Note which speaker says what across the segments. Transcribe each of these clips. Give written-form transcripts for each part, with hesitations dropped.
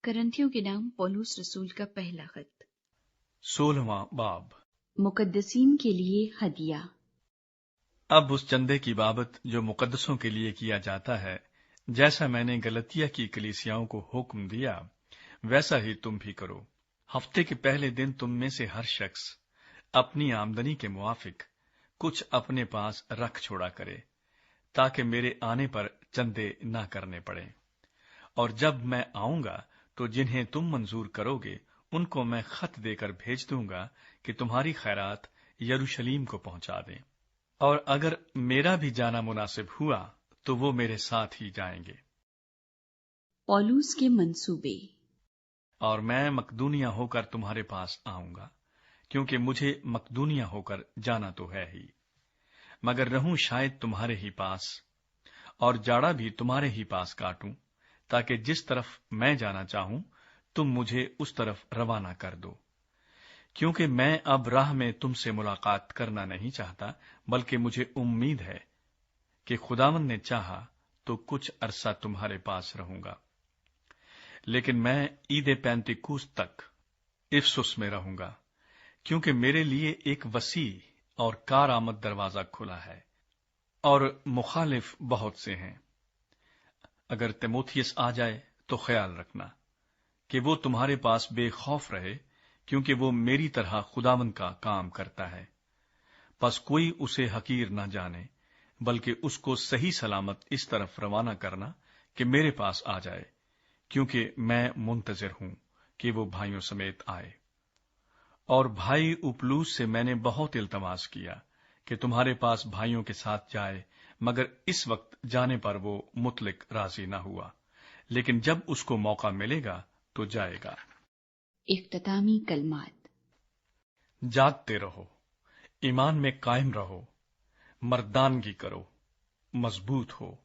Speaker 1: کرنتھیوں کے نام پولس رسول کا پہلا خط
Speaker 2: 16واں باب۔
Speaker 1: مقدسین کے لیے ہدیہ۔
Speaker 2: اب اس چندے کی بابت جو مقدسوں کے لیے کیا جاتا ہے، جیسا میں نے گلتیہ کی کلیسیاؤں کو حکم دیا ویسا ہی تم بھی کرو۔ ہفتے کے پہلے دن تم میں سے ہر شخص اپنی آمدنی کے موافق کچھ اپنے پاس رکھ چھوڑا کرے، تاکہ میرے آنے پر چندے نہ کرنے پڑیں۔ اور جب میں آؤں گا تو جنہیں تم منظور کرو گے ان کو میں خط دے کر بھیج دوں گا کہ تمہاری خیرات یروشلیم کو پہنچا دیں۔ اور اگر میرا بھی جانا مناسب ہوا تو وہ میرے ساتھ ہی جائیں گے۔
Speaker 1: پولس کے منصوبے۔
Speaker 2: اور میں مقدونیہ ہو کر تمہارے پاس آؤں گا، کیونکہ مجھے مقدونیہ ہو کر جانا تو ہے ہی، مگر رہوں شاید تمہارے ہی پاس، اور جاڑا بھی تمہارے ہی پاس کاٹوں، تاکہ جس طرف میں جانا چاہوں تم مجھے اس طرف روانہ کر دو۔ کیونکہ میں اب راہ میں تم سے ملاقات کرنا نہیں چاہتا، بلکہ مجھے امید ہے کہ خداوند نے چاہا تو کچھ عرصہ تمہارے پاس رہوں گا۔ لیکن میں عید پینتیکوست تک افسس میں رہوں گا، کیونکہ میرے لیے ایک وسیع اور کارآمد دروازہ کھلا ہے، اور مخالف بہت سے ہیں۔ اگر تیموتھیوس آ جائے تو خیال رکھنا کہ وہ تمہارے پاس بے خوف رہے، کیونکہ وہ میری طرح خداوند کا کام کرتا ہے۔ پس کوئی اسے حقیر نہ جانے، بلکہ اس کو صحیح سلامت اس طرف روانہ کرنا کہ میرے پاس آ جائے، کیونکہ میں منتظر ہوں کہ وہ بھائیوں سمیت آئے۔ اور بھائی اپلوس سے میں نے بہت التماس کیا کہ تمہارے پاس بھائیوں کے ساتھ جائے، مگر اس وقت جانے پر وہ مطلق راضی نہ ہوا، لیکن جب اس کو موقع ملے گا تو جائے گا۔
Speaker 1: اختتامی کلمات۔
Speaker 2: جاگتے رہو، ایمان میں قائم رہو، مردانگی کرو، مضبوط ہو،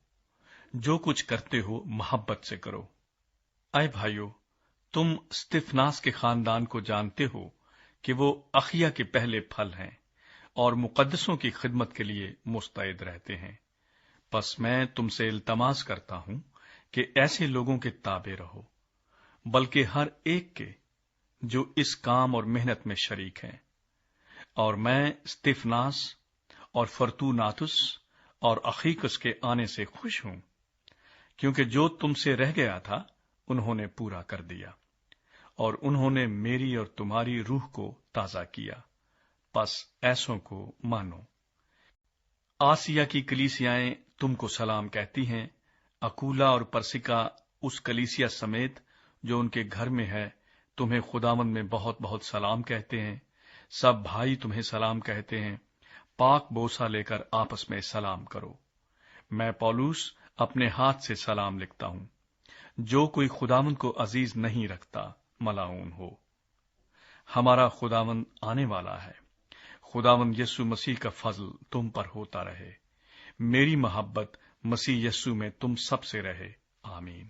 Speaker 2: جو کچھ کرتے ہو محبت سے کرو۔ اے بھائیو، تم استفناس کے خاندان کو جانتے ہو کہ وہ اخیا کے پہلے پھل ہیں اور مقدسوں کی خدمت کے لیے مستعد رہتے ہیں۔ پس میں تم سے التماس کرتا ہوں کہ ایسے لوگوں کے تابع رہو، بلکہ ہر ایک کے جو اس کام اور محنت میں شریک ہیں۔ اور میں استفناس اور فرتوناتس اور اخیکس کے آنے سے خوش ہوں، کیونکہ جو تم سے رہ گیا تھا انہوں نے پورا کر دیا، اور انہوں نے میری اور تمہاری روح کو تازہ کیا۔ پس ایسوں کو مانو۔ آسیہ کی کلیسیائیں تم کو سلام کہتی ہیں۔ اکولا اور پرسکا اس کلیسیا سمیت جو ان کے گھر میں ہے تمہیں خداوند میں بہت بہت سلام کہتے ہیں۔ سب بھائی تمہیں سلام کہتے ہیں۔ پاک بوسہ لے کر آپس میں سلام کرو۔ میں پولس اپنے ہاتھ سے سلام لکھتا ہوں۔ جو کوئی خداوند کو عزیز نہیں رکھتا ملعون ہو۔ ہمارا خداوند آنے والا ہے۔ خداوند یسوع مسیح کا فضل تم پر ہوتا رہے۔ میری محبت مسیح یسوع میں تم سب سے رہے۔ آمین۔